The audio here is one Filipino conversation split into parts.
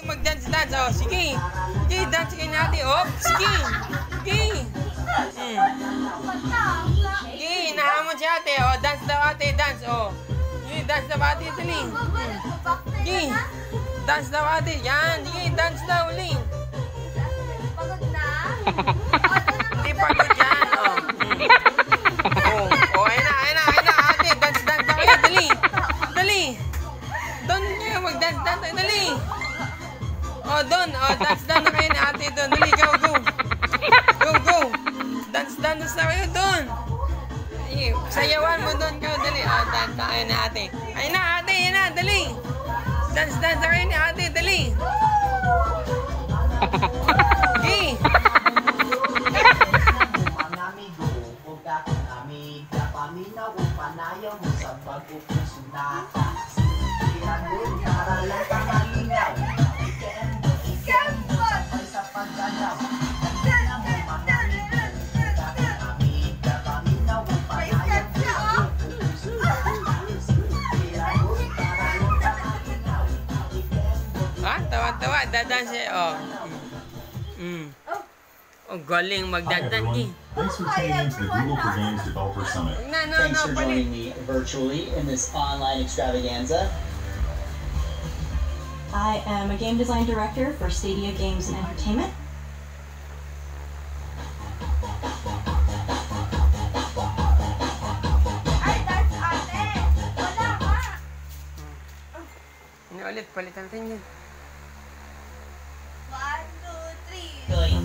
Mag-dance-dance, oh. Sige. Sige, dance kayo natin. Oh, sige. Sige. Sige, nahamon si ate. Oh, dance daw ate, dance. Oh. Sige, dance daw ate, dali. Sige. Dance daw ate. Yan, sige, dance daw, uling. Pagod na? Hindi pagod yan, oh. Oh, ayun na, ate. Dance-dance daw kayo, dali. Dali. Doon kayo, mag-dance-dance. Dali. Oh, doon. Oh, dance-dance na kayo ni ate doon. Dali, go, go. Go, go. Dance-dance na kayo doon. Sayawan mo doon kayo, dali. Oh, dance na kayo ni ate. Ayun na, ate, ayun na, dali. Dance-dance na kayo ni ate, dali. Okay. Tawa-tawa, dadanse, oh. Oh, galing magdadanse. Thanks for tuning in to the Google for Games Developer Summit. Thanks for joining me virtually in this online extravaganza. I am a game design director for Stadia Games and Entertainment. Ini ulit, palitan natin yun. 1, 2, 3.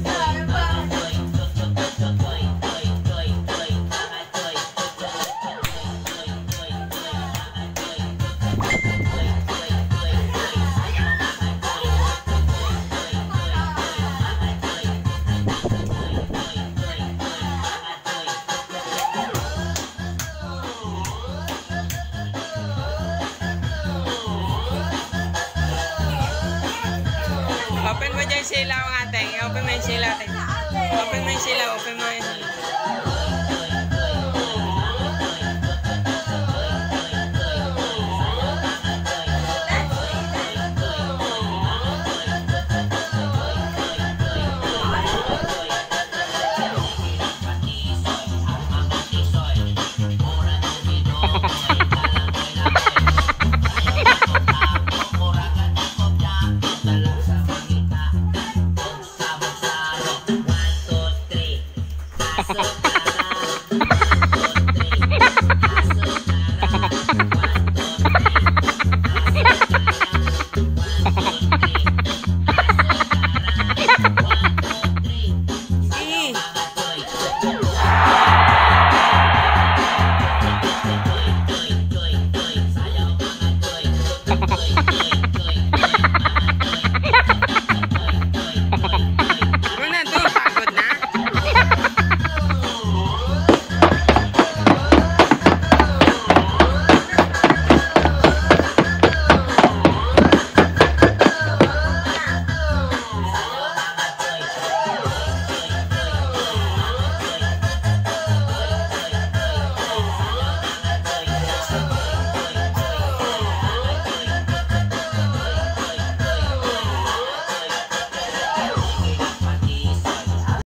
Open mo dyan yung silaw ate. Open mo yung silaw ate. Open mo yung silaw. Open mo yung silaw.